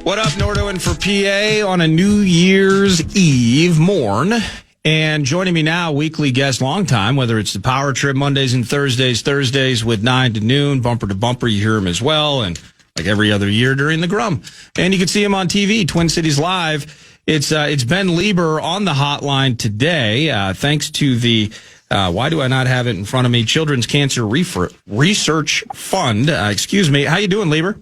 What up, Nordo, for PA on a New Year's Eve morn. And joining me now, weekly guest, long time, whether it's the Power Trip Mondays and Thursdays with 9 to noon, bumper to bumper, you hear him as well, and like every other year during the Grum. And you can see him on TV, Twin Cities Live. It's Ben Leber on the hotline today, thanks to the, why do I not have it in front of me, Children's Cancer Research Fund. Excuse me. How you doing, Leber?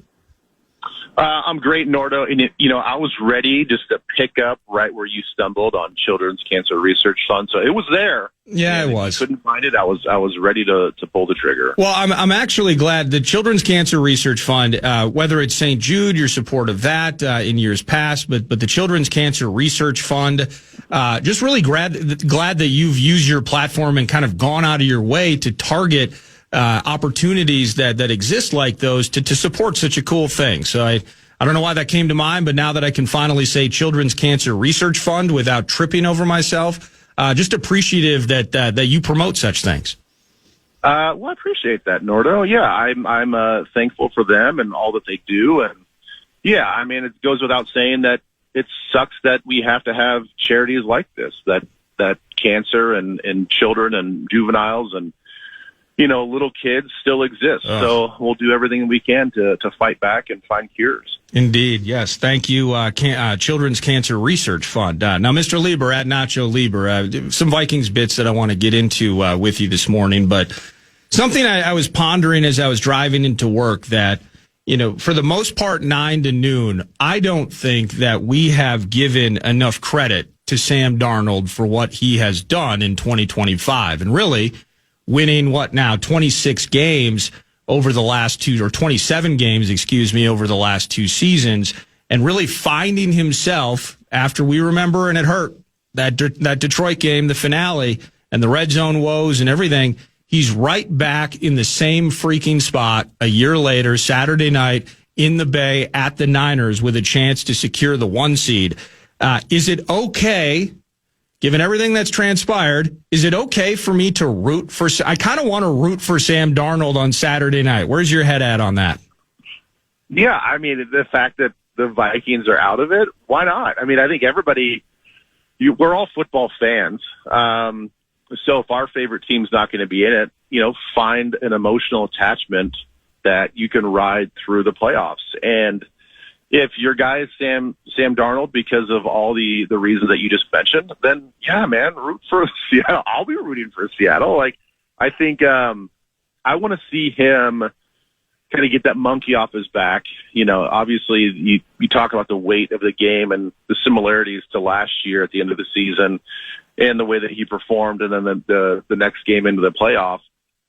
I'm great, Nordo. And, I was ready just to pick up right where you stumbled on Children's Cancer Research Fund. So it was there. Yeah, it was. Couldn't find it. I was ready to pull the trigger. Well, I'm actually glad the Children's Cancer Research Fund, whether it's St. Jude, your support of that in years past, but the Children's Cancer Research Fund, just really glad that you've used your platform and kind of gone out of your way to target opportunities that exist like those to support such a cool thing. So I don't know why that came to mind, but now that I can finally say Children's Cancer Research Fund without tripping over myself, just appreciative that you promote such things. Well, I appreciate that, Nordo. Yeah, I'm thankful for them and all that they do. And yeah, I mean, it goes without saying that it sucks that we have to have charities like this, that cancer and children and juveniles and little kids still exist. So we'll do everything we can to fight back and find cures. Indeed. Yes. Thank you. Children's Cancer Research Fund. Now, Mr. Leber at Nacho Leber, some Vikings bits that I want to get into with you this morning, but something I was pondering as I was driving into work that, for the most part, 9 to noon, I don't think that we have given enough credit to Sam Darnold for what he has done in 2025. And really, winning 26 games over the last two, or 27 games, over the last two seasons, and really finding himself after we remember, and it hurt, that Detroit game, the finale, and the red zone woes and everything. He's right back in the same freaking spot a year later, Saturday night in the Bay at the Niners with a chance to secure the 1 seed. Is it okay, given everything that's transpired, is it okay for me to root for? I kind of want to root for Sam Darnold on Saturday night. Where's your head at on that? Yeah, I mean, the fact that the Vikings are out of it, why not? I mean, I think we're all football fans. So if our favorite team's not going to be in it, find an emotional attachment that you can ride through the playoffs. And if your guy is Sam Darnold because of all the reasons that you just mentioned, then yeah, man, root for Seattle. I'll be rooting for Seattle. I think I want to see him kind of get that monkey off his back. Obviously you talk about the weight of the game and the similarities to last year at the end of the season and the way that he performed, and then the next game into the playoff.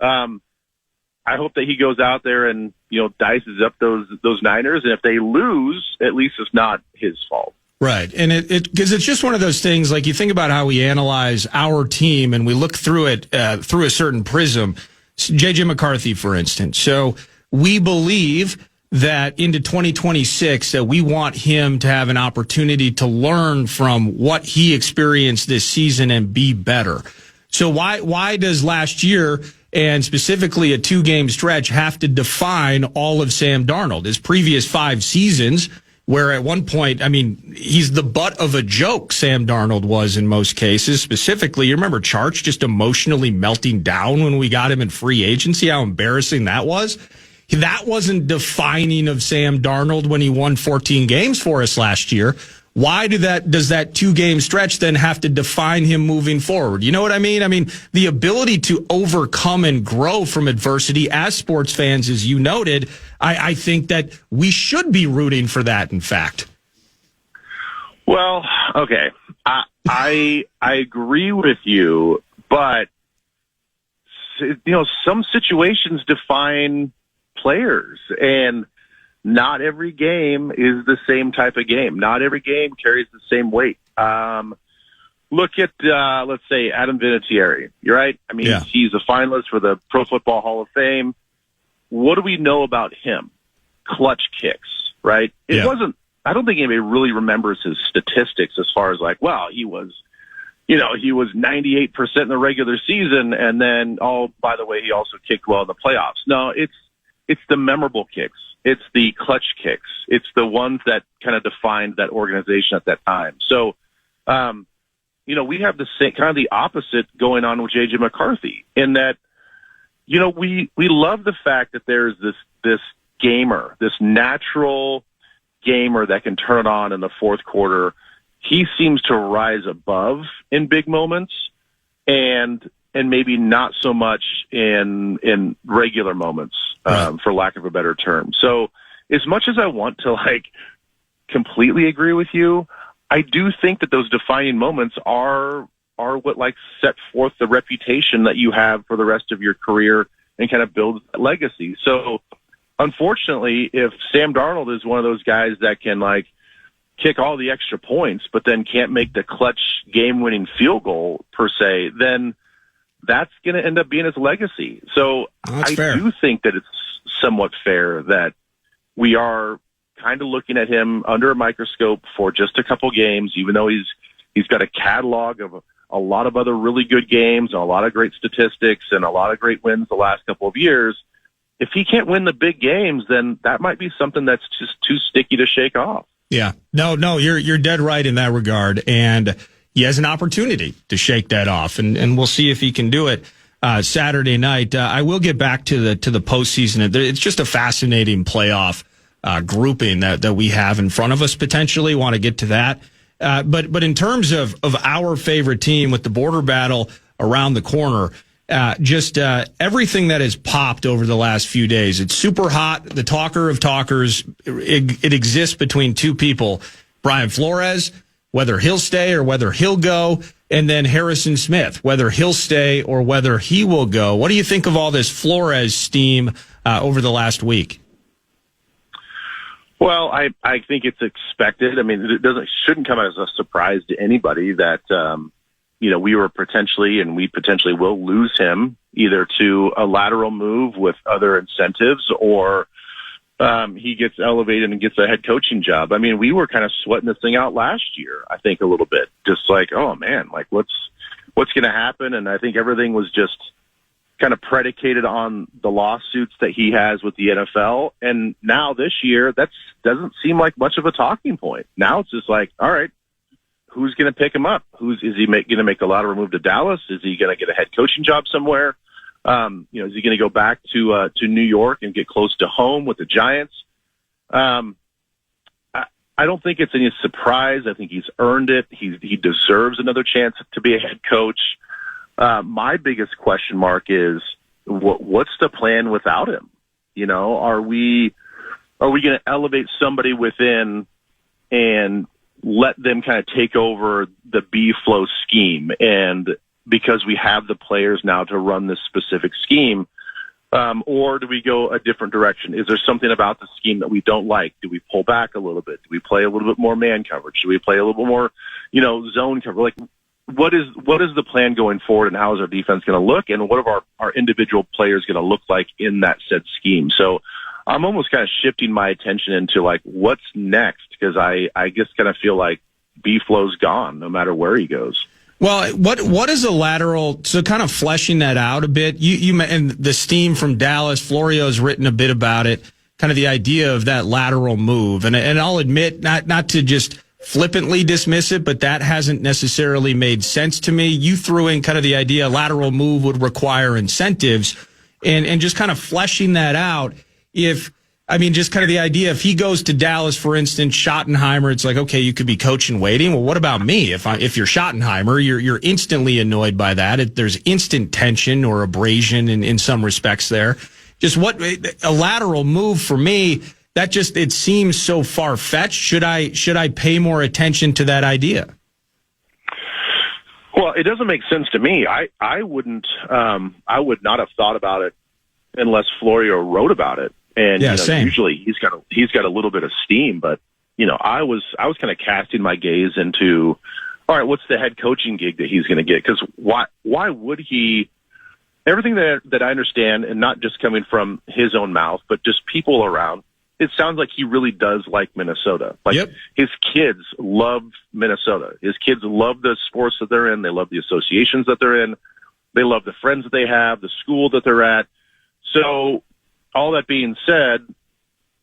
I hope that he goes out there and, dices up those Niners. And if they lose, at least it's not his fault. Right. And because it's just one of those things, like you think about how we analyze our team and we look through it through a certain prism. J.J. McCarthy, for instance. So we believe that into 2026 that we want him to have an opportunity to learn from what he experienced this season and be better. So why does last year, and specifically a 2-game stretch, have to define all of Sam Darnold? His previous 5 seasons, where at one point, he's the butt of a joke, Sam Darnold was in most cases. Specifically, you remember Charch just emotionally melting down when we got him in free agency, how embarrassing that was? That wasn't defining of Sam Darnold when he won 14 games for us last year. Why does that 2-game stretch then have to define him moving forward? You know what I mean? The ability to overcome and grow from adversity as sports fans, as you noted, I think that we should be rooting for that, in fact. Well, okay. I agree with you, but, some situations define players, and not every game is the same type of game. Not every game carries the same weight. Look at, let's say, Adam Vinatieri. You're right. He's a finalist for the Pro Football Hall of Fame. What do we know about him? Clutch kicks, right? It wasn't, I don't think anybody really remembers his statistics as far as he was 98% in the regular season, and then, by the way, he also kicked well in the playoffs. No, it's the memorable kicks. It's the clutch kicks. It's the ones that kind of defined that organization at that time. So, we have the same kind of the opposite going on with J.J. McCarthy in that, we love the fact that there's this gamer, this natural gamer that can turn it on in the fourth quarter. He seems to rise above in big moments and maybe not so much in regular moments, for lack of a better term. So as much as I want to completely agree with you, I do think that those defining moments are what set forth the reputation that you have for the rest of your career and kind of build that legacy. So unfortunately, if Sam Darnold is one of those guys that can kick all the extra points, but then can't make the clutch game-winning field goal per se, then that's going to end up being his legacy. So I do think that it's somewhat fair that we are kind of looking at him under a microscope for just a couple games, even though he's got a catalog of a lot of other really good games and a lot of great statistics and a lot of great wins the last couple of years. If he can't win the big games, then that might be something that's just too sticky to shake off. Yeah. No, you're dead right in that regard. And he has an opportunity to shake that off, and we'll see if he can do it Saturday night. I will get back to the postseason. It's just a fascinating playoff grouping that we have in front of us. Potentially want to get to that, but in terms of our favorite team with the border battle around the corner, everything that has popped over the last few days. It's super hot. The talker of talkers. It exists between two people, Brian Flores, whether he'll stay or whether he'll go, and then Harrison Smith, whether he'll stay or whether he will go. What do you think of all this Flores steam over the last week? Well, I think it's expected. I mean, shouldn't come as a surprise to anybody that, we potentially will lose him either to a lateral move with other incentives or he gets elevated and gets a head coaching job. I mean, we were kind of sweating this thing out last year, I think, a little bit. Just oh man, what's going to happen? And I think everything was just kind of predicated on the lawsuits that he has with the NFL. And now this year, that doesn't seem like much of a talking point. Now it's just all right, who's going to pick him up? Is he going to make a lateral move to Dallas? Is he going to get a head coaching job somewhere? Is he going to go back to New York and get close to home with the Giants? I don't think it's any surprise. I think he's earned it. He deserves another chance to be a head coach. My biggest question mark is what's the plan without him? Are we going to elevate somebody within and let them kind of take over the B-flow scheme? And because we have the players now to run this specific scheme, or do we go a different direction? Is there something about the scheme that we don't like? Do we pull back a little bit? Do we play a little bit more man coverage? Do we play a little bit more, zone cover? What is the plan going forward, and how is our defense going to look, and what are our individual players going to look like in that said scheme? So I'm almost kind of shifting my attention into what's next, because I just kind of feel like B-Flow's gone no matter where he goes. Well, what is a lateral? So kind of fleshing that out a bit. You and the steam from Dallas, Florio's written a bit about it. Kind of the idea of that lateral move, and I'll admit not to just flippantly dismiss it, but that hasn't necessarily made sense to me. You threw in kind of the idea a lateral move would require incentives, and just kind of fleshing that out. Just kind of the idea, if he goes to Dallas, for instance, Schottenheimer, it's okay, you could be coach in waiting. Well, what about me? If you're Schottenheimer, you're instantly annoyed by that. There's instant tension or abrasion in some respects there. Just a lateral move for me, it seems so far-fetched. Should I pay more attention to that idea? Well, it doesn't make sense to me. I would not have thought about it unless Florio wrote about it. And usually he's got a little bit of steam, but I was kind of casting my gaze into, all right, what's the head coaching gig that he's going to get? Because why would he? Everything that I understand, and not just coming from his own mouth, but just people around, it sounds like he really does like Minnesota. His kids love Minnesota. His kids love the sports that they're in. They love the associations that they're in. They love the friends that they have, the school that they're at. So all that being said,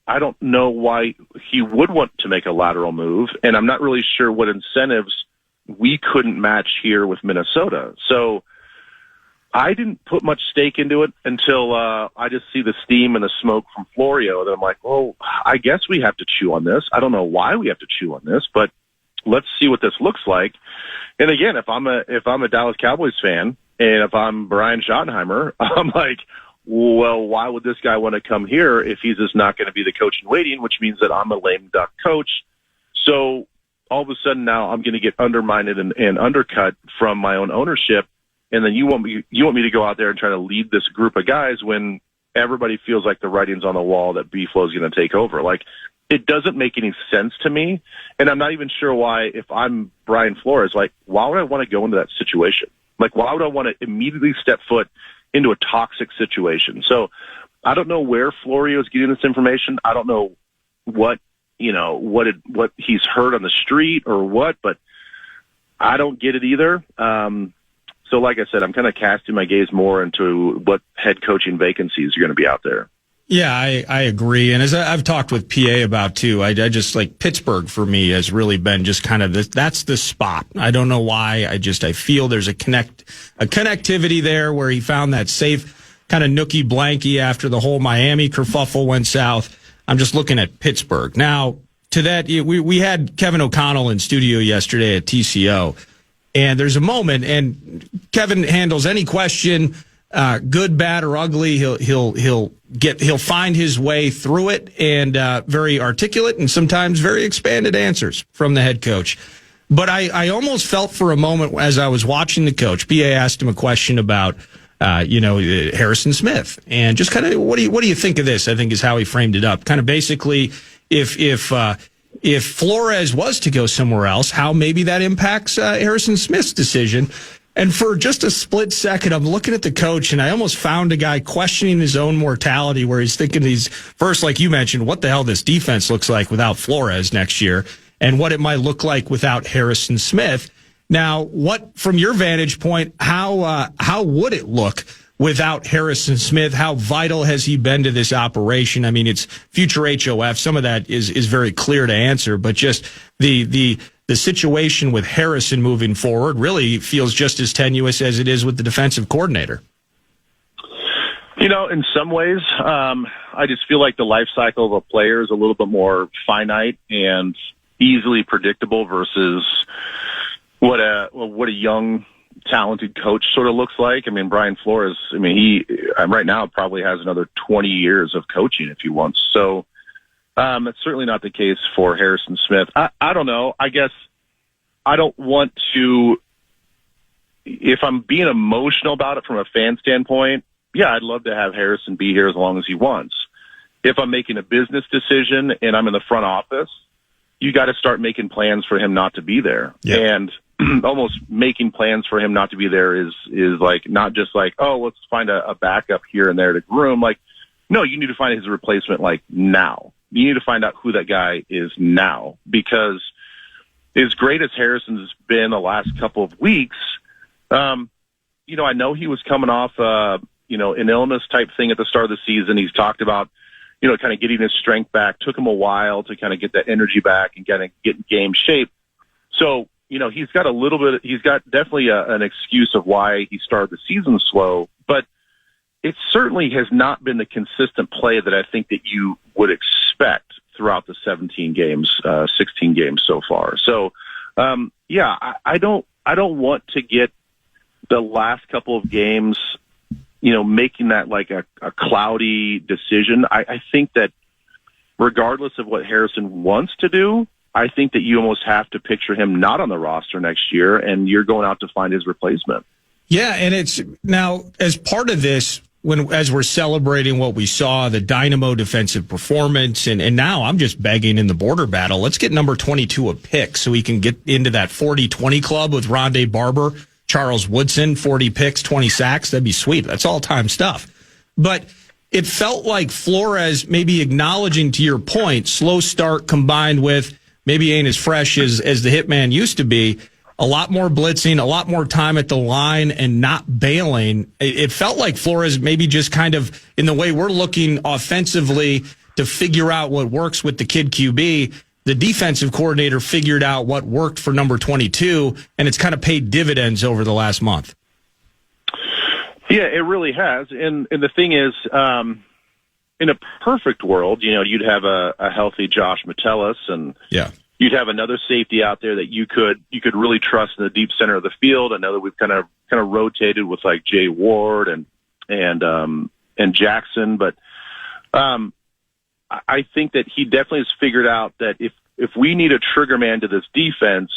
I don't know why he would want to make a lateral move, and I'm not really sure what incentives we couldn't match here with Minnesota. So I didn't put much stake into it until I just see the steam and the smoke from Florio. Then I'm like, well, I guess we have to chew on this. I don't know why we have to chew on this, but let's see what this looks like. And again, if I'm a Dallas Cowboys fan, and if I'm Brian Schottenheimer, I'm like, well, why would this guy want to come here if he's just not going to be the coach in waiting, which means that I'm a lame duck coach. So all of a sudden now I'm going to get undermined and undercut from my own ownership. And then you want me to go out there and try to lead this group of guys when everybody feels like the writing's on the wall that B-Flow is going to take over. Like, it doesn't make any sense to me. And I'm not even sure why, if I'm Brian Flores, like, why would I want to go into that situation? Like, why would I want to immediately step foot into a toxic situation? So I don't know where Florio is getting this information. I don't know what he's heard on the street or what, but I don't get it either. So like I said, I'm kind of casting my gaze more into what head coaching vacancies are going to be out there. Yeah, I agree. And as I've talked with PA about too, I just like Pittsburgh for me has really been just kind of that's the spot. I don't know why. I feel there's a connectivity there where he found that safe kind of nookie blankie after the whole Miami kerfuffle went south. I'm just looking at Pittsburgh. Now, to that, we had Kevin O'Connell in studio yesterday at TCO, and there's a moment, and Kevin handles any question, good, bad, or ugly. He'll find his way through it, and very articulate and sometimes very expanded answers from the head coach. But I almost felt for a moment as I was watching the coach, PA asked him a question about Harrison Smith, and just kind of what do you think of this? I think is how he framed it up. Kind of basically, if Flores was to go somewhere else, how maybe that impacts Harrison Smith's decision. And for just a split second, I'm looking at the coach, and I almost found a guy questioning his own mortality, where he's thinking first, like you mentioned, what the hell this defense looks like without Flores next year, and what it might look like without Harrison Smith. Now, what, from your vantage point, how would it look without Harrison Smith? How vital has he been to this operation? I mean, it's future HOF. Some of that is very clear to answer, but just the situation with Harrison moving forward really feels just as tenuous as it is with the defensive coordinator. In some ways, I just feel like the life cycle of a player is a little bit more finite and easily predictable versus what a young, talented coach sort of looks like. I mean, Brian Flores, he right now probably has another 20 years of coaching if he wants. So it's certainly not the case for Harrison Smith. I don't know. I guess I don't want to, if I'm being emotional about it from a fan standpoint, yeah, I'd love to have Harrison be here as long as he wants. If I'm making a business decision and I'm in the front office, you got to start making plans for him not to be there. Yep. And almost making plans for him not to be there is like, not just like, oh, let's find a backup here and there to groom. Like, no, you need to find his replacement like now. You need to find out who that guy is now, because as great as Harrison's been the last couple of weeks, I know he was coming off, an illness type thing at the start of the season. He's talked about, kind of getting his strength back. Took him a while to kind of get that energy back and get in game shape. So, he's got definitely an excuse of why he started the season slow, but it certainly has not been the consistent play that I think that you would expect throughout the 16 games so far. So, I don't want to get the last couple of games, making that like a cloudy decision. I think that regardless of what Harrison wants to do, I think that you almost have to picture him not on the roster next year, and you're going out to find his replacement. Yeah, and it's now as part of this, as we're celebrating what we saw, the dynamo defensive performance, and now I'm just begging in the border battle, let's get number 22 a pick so we can get into that 40-20 club with Rondé Barber, Charles Woodson, 40 picks, 20 sacks. That'd be sweet. That's all-time stuff. But it felt like Flores maybe acknowledging, to your point, slow start combined with maybe ain't as fresh as the hitman used to be. A lot more blitzing, a lot more time at the line and not bailing. It felt like Flores maybe just kind of, in the way we're looking offensively, to figure out what works with the kid QB. The defensive coordinator figured out what worked for number 22, and it's kind of paid dividends over the last month. Yeah, it really has. And the thing is, in a perfect world, you'd have a healthy Josh Metellus, and you'd have another safety out there that you could really trust in the deep center of the field. I know that we've kind of rotated with like Jay Ward and Jackson, but I think that he definitely has figured out that if we need a trigger man to this defense,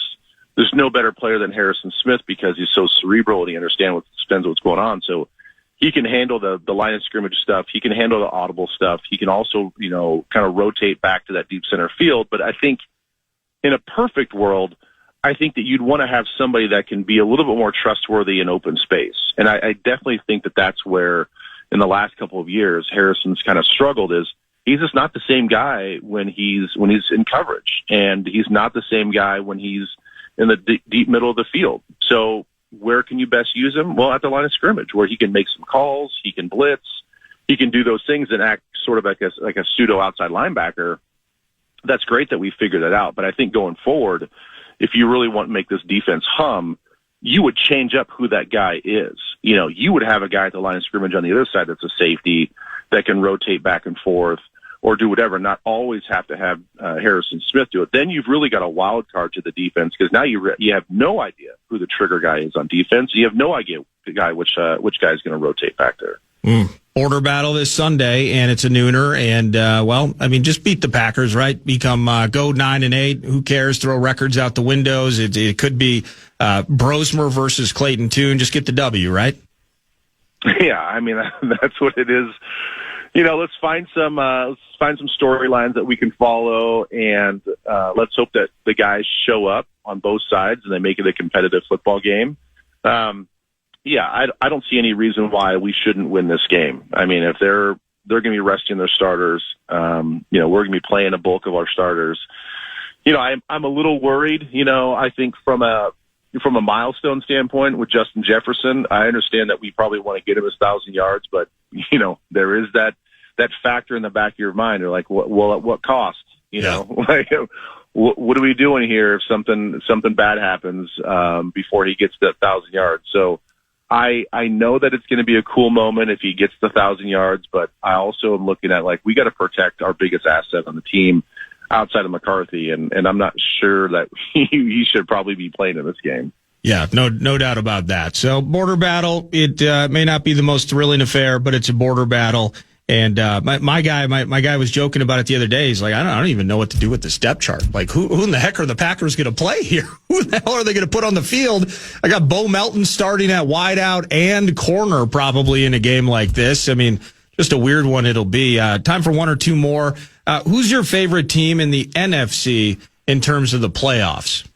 there's no better player than Harrison Smith because he's so cerebral and he understands what's going on. So he can handle the line of scrimmage stuff. He can handle the audible stuff. He can also, kind of rotate back to that deep center field. But I think in a perfect world, I think that you'd want to have somebody that can be a little bit more trustworthy in open space. And I definitely think that that's where in the last couple of years, Harrison's kind of struggled is he's just not the same guy when he's in coverage, and he's not the same guy when he's in the deep middle of the field. So where can you best use him? Well, at the line of scrimmage, where he can make some calls, he can blitz, he can do those things and act sort of like a pseudo outside linebacker. That's great that we figured that out. But I think going forward, if you really want to make this defense hum, you would change up who that guy is. You would have a guy at the line of scrimmage on the other side that's a safety that can rotate back and forth or do whatever, not always have to have Harrison Smith do it. Then you've really got a wild card to the defense because now you have no idea who the trigger guy is on defense. You have no idea which guy is going to rotate back there. Border battle this Sunday, and it's a nooner. And just beat the Packers, right? Become go 9-8. Who cares? Throw records out the windows. It could be Brosmer versus Clayton Tune. Just get the W, right? Yeah, that's what it is. Let's find some storylines that we can follow, and let's hope that the guys show up on both sides and they make it a competitive football game. I don't see any reason why we shouldn't win this game. If they're going to be resting their starters, we're going to be playing a bulk of our starters. I'm a little worried. I think from a milestone standpoint with Justin Jefferson, I understand that we probably want to get him 1,000 yards, but there is that factor in the back of your mind. You're like, at what cost? What are we doing here if something bad happens before he gets that 1,000 yards? So I know that it's going to be a cool moment if he gets the 1,000 yards, but I also am looking at we got to protect our biggest asset on the team outside of McCarthy, and I'm not sure that he should probably be playing in this game. Yeah, no doubt about that. So border battle, it may not be the most thrilling affair, but it's a border battle. And my guy was joking about it the other day. He's like, I don't even know what to do with this depth chart. Like, who in the heck are the Packers going to play here? Who the hell are they going to put on the field? I got Bo Melton starting at wideout and corner probably in a game like this. Just a weird one it'll be. Time for one or two more. Who's your favorite team in the NFC in terms of the playoffs?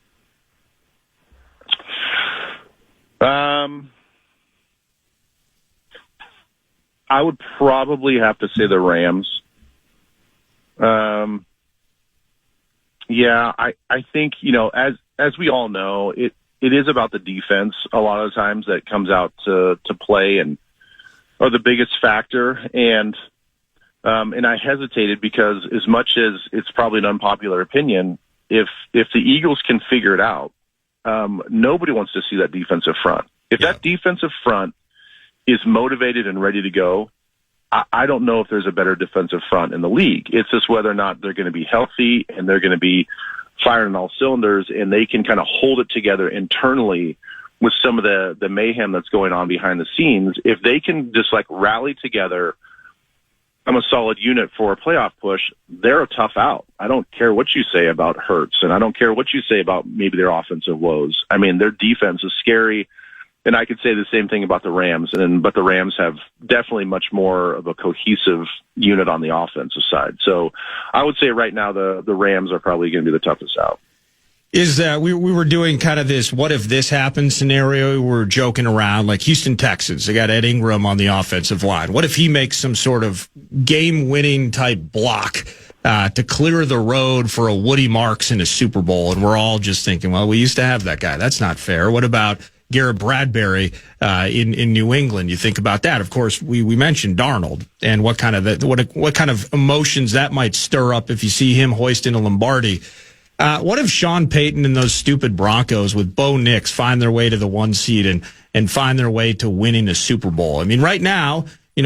I would probably have to say the Rams. I think, as we all know, it is about the defense a lot of times that comes out to play and are the biggest factor. And I hesitated because as much as it's probably an unpopular opinion, if the Eagles can figure it out, nobody wants to see that defensive front. If that defensive front is motivated and ready to go, I don't know if there's a better defensive front in the league. It's just whether or not they're going to be healthy and they're going to be firing on all cylinders and they can kind of hold it together internally with some of the mayhem that's going on behind the scenes. If they can just rally together, I'm a solid unit for a playoff push, they're a tough out. I don't care what you say about Hurts, and I don't care what you say about maybe their offensive woes. Their defense is scary. And I could say the same thing about the Rams, but the Rams have definitely much more of a cohesive unit on the offensive side. So I would say right now the Rams are probably going to be the toughest out. Is we were doing kind of this what if this happens scenario? We were joking around like Houston Texans. They got Ed Ingram on the offensive line. What if he makes some sort of game-winning type block to clear the road for a Woody Marks in a Super Bowl? And we're all just thinking, well, we used to have that guy. That's not fair. What about Garrett Bradbury in New England. You think about that. Of course, we mentioned Darnold and what kind of emotions that might stir up if you see him hoisting a Lombardi. What if Sean Payton and those stupid Broncos with Bo Nix find their way to the 1 seed and find their way to winning a Super Bowl? I mean, right now,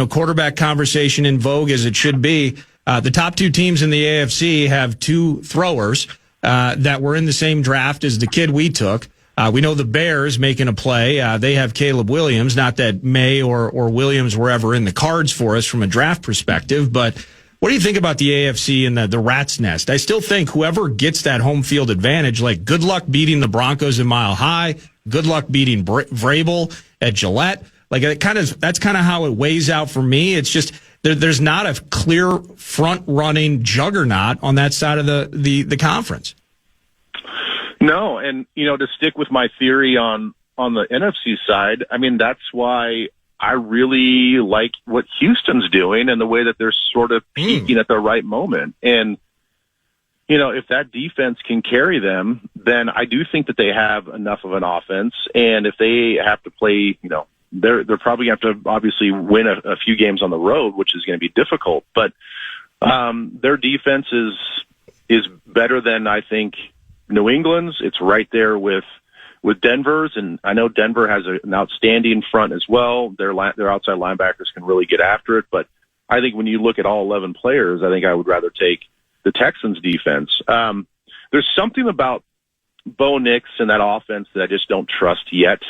quarterback conversation in vogue as it should be. The top 2 teams in the AFC have 2 throwers that were in the same draft as the kid we took. We know the Bears making a play. They have Caleb Williams. Not that May or Williams were ever in the cards for us from a draft perspective, but what do you think about the AFC and the rat's nest? I still think whoever gets that home field advantage, like good luck beating the Broncos in Mile High, good luck beating Vrabel at Gillette. Like that's kind of how it weighs out for me. It's just there's not a clear front running juggernaut on that side of the conference. No, and to stick with my theory on the NFC side, I mean that's why I really like what Houston's doing and the way that they're sort of peaking at the right moment. And, if that defense can carry them, then I do think that they have enough of an offense. And if they have to play, they're probably going to have to obviously win a few games on the road, which is going to be difficult. But their defense is better than, I think, New England's. It's right there with Denver's, and I know Denver has an outstanding front as well. Their outside linebackers can really get after it, but I think when you look at all 11 players, I think I would rather take the Texans' defense. There's something about Bo Nix and that offense that I just don't trust yet.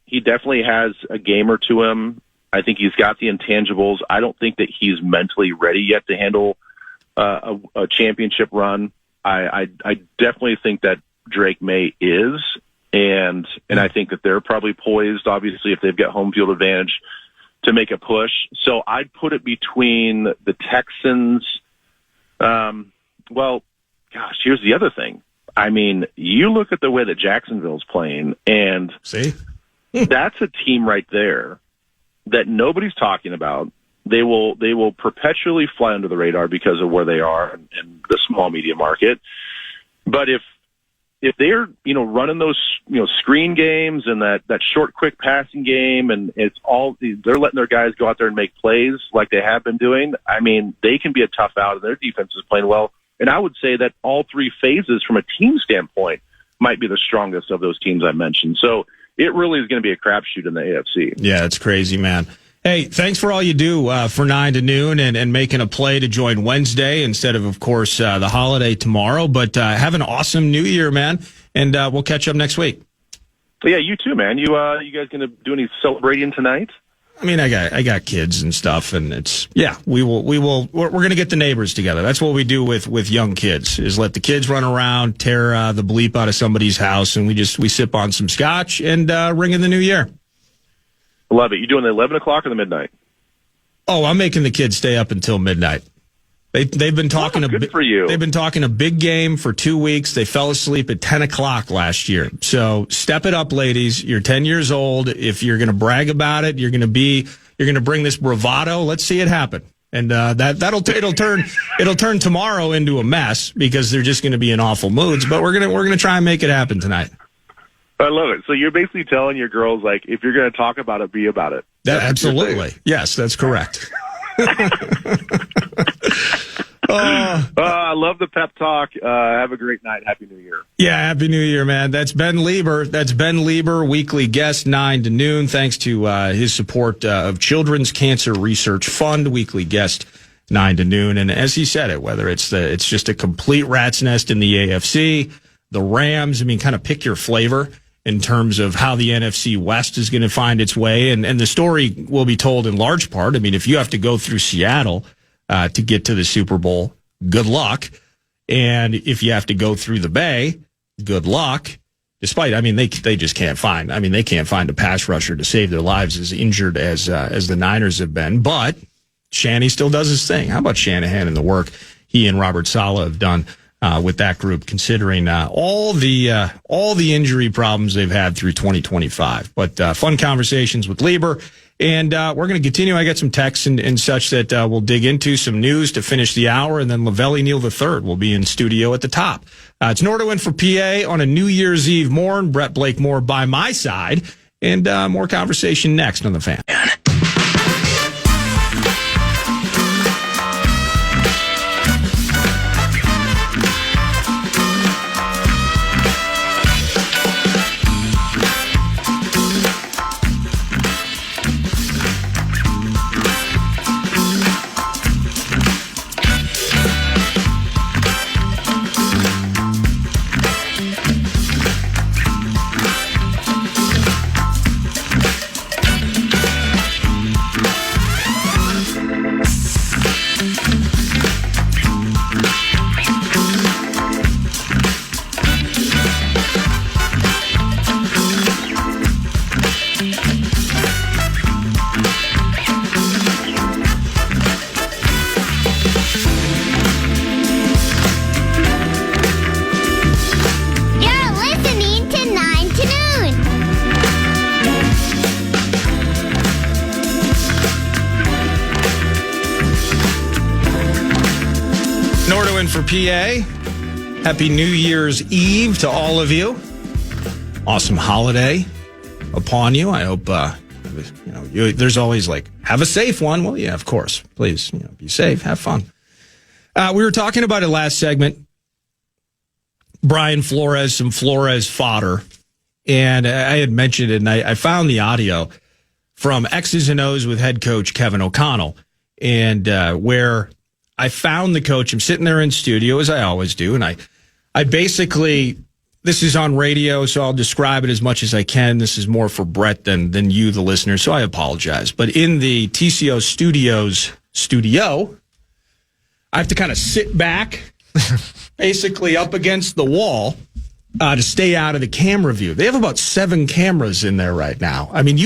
He definitely has a game or to him. I think he's got the intangibles. I don't think that he's mentally ready yet to handle a championship run. I definitely think that Drake May is, and I think that they're probably poised, obviously, if they've got home field advantage, to make a push. So I'd put it between the Texans. Well, gosh, here's the other thing. I mean, you look at the way that Jacksonville's playing, and that's a team right there that nobody's talking about. They will perpetually fly under the radar because of where they are in the small media market. But if they're, running those, screen games and that short, quick passing game, and they're letting their guys go out there and make plays like they have been doing, I mean, they can be a tough out, and their defense is playing well. And I would say that all 3 phases from a team standpoint might be the strongest of those teams I mentioned. So it really is going to be a crapshoot in the AFC. Yeah, it's crazy, man. Hey, thanks for all you do for 9 to noon and making a play to join Wednesday instead of course, the holiday tomorrow. But have an awesome New Year, man, and we'll catch up next week. Yeah, you too, man. You guys going to do any celebrating tonight? I mean, I got kids and stuff, and we're going to get the neighbors together. That's what we do with young kids, is let the kids run around, tear the bleep out of somebody's house, and we sip on some scotch and ring in the new year. Love it. You doing the 11 o'clock or the midnight? Oh, I'm making the kids stay up until midnight. They've been talking good for you. They've been talking a big game for 2 weeks. They fell asleep at 10 o'clock last year. So step it up, ladies. You're 10 years old. If you're going to brag about it, you're going to bring this bravado. Let's see it happen. And it'll turn tomorrow into a mess because they're just going to be in awful moods. But we're gonna try and make it happen tonight. I love it. So you're basically telling your girls, like, if you're going to talk about it, be about it. Absolutely. Yes, that's correct. I love the pep talk. Have a great night. Happy New Year. Yeah, Happy New Year, man. That's Ben Leber. That's Ben Leber, weekly guest, 9 to noon. Thanks to his support of Children's Cancer Research Fund, weekly guest, 9 to noon. And as he said it, whether it's just a complete rat's nest in the AFC, the Rams, I mean, kind of pick your flavor in terms of how the NFC West is going to find its way. And the story will be told in large part. I mean, if you have to go through Seattle to get to the Super Bowl, good luck. And if you have to go through the Bay, good luck. Despite, I mean, they just can't find. I mean, they can't find a pass rusher to save their lives as injured as the Niners have been. But Shanny still does his thing. How about Shanahan and the work he and Robert Saleh have done with that group, considering all the injury problems they've had through 2025. But fun conversations with Leber And we're going to continue. I got some texts and such that we'll dig into, some news to finish the hour, and then Lavelli Neal III will be in studio at the top. It's Norderwin for PA on a New Year's Eve morn. Brett Blakemore by my side, and more conversation next on The Fan. For PA, happy New Year's Eve to all of you. Awesome holiday upon you. I hope there's always like have a safe one. Well, yeah, of course. Please, be safe, have fun. We were talking about it last segment. Brian Flores, some Flores fodder, and I had mentioned it, and I found the audio from X's and O's with head coach Kevin O'Connell, and where I found the coach. I'm sitting there in studio, as I always do, and I basically, this is on radio, so I'll describe it as much as I can. This is more for Brett than you, the listener, so I apologize. But in the TCO Studios studio, I have to kind of sit back, basically up against the wall, to stay out of the camera view. They have about 7 cameras in there right now. I mean,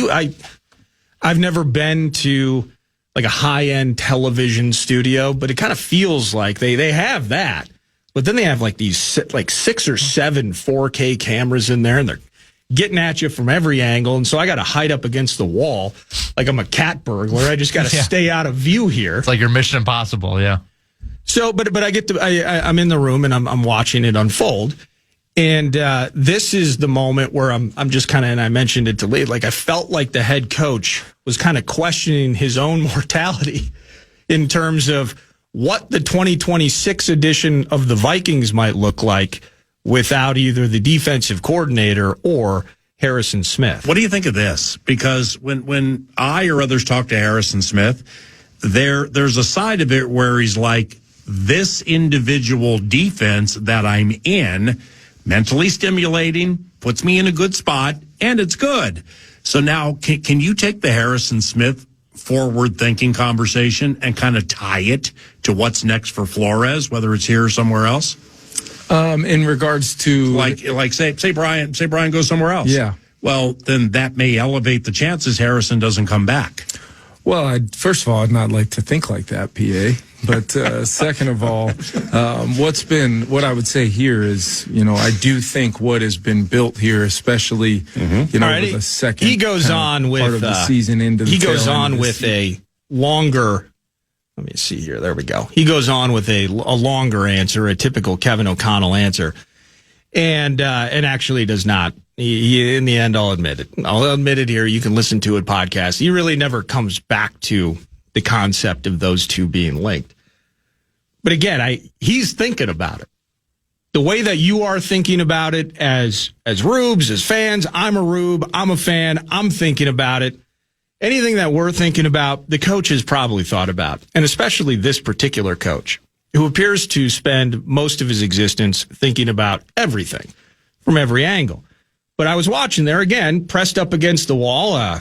I've never been to like a high-end television studio, but it kind of feels like they have that. But then they have like these like 6 or 7 4K cameras in there, and they're getting at you from every angle. And so I got to hide up against the wall like I'm a cat burglar. I just got to stay out of view here. It's like your Mission Impossible, yeah. So, but I get to I'm in the room and I'm watching it unfold. And this is the moment where I'm just kind of, and I mentioned it to Lee, like I felt like the head coach was kind of questioning his own mortality in terms of what the 2026 edition of the Vikings might look like without either the defensive coordinator or Harrison Smith. What do you think of this? Because when I or others talk to Harrison Smith, there's a side of it where he's like, this individual defense that I'm in, mentally stimulating, puts me in a good spot, and it's good. So now, can you take the Harrison Smith forward-thinking conversation and kind of tie it to what's next for Flores, whether it's here or somewhere else? In regards to like say Brian goes somewhere else. Yeah. Well, then that may elevate the chances Harrison doesn't come back. Well, first of all, I'd not like to think like that, PA. But second of all, what I would say here is, I do think what has been built here, especially, over the second he goes on with, part of the season into the he goes on with a longer, let me see here, there we go. He goes on with a longer answer, a typical Kevin O'Connell answer, and actually does not. He, in the end, I'll admit it here. You can listen to it podcast. He really never comes back to the concept of those two being linked. But again, he's thinking about it. The way that you are thinking about it as Rubes, as fans, I'm a Rube, I'm a fan, I'm thinking about it. Anything that we're thinking about, the coach has probably thought about. And especially this particular coach, who appears to spend most of his existence thinking about everything from every angle. But I was watching there again, pressed up against the wall.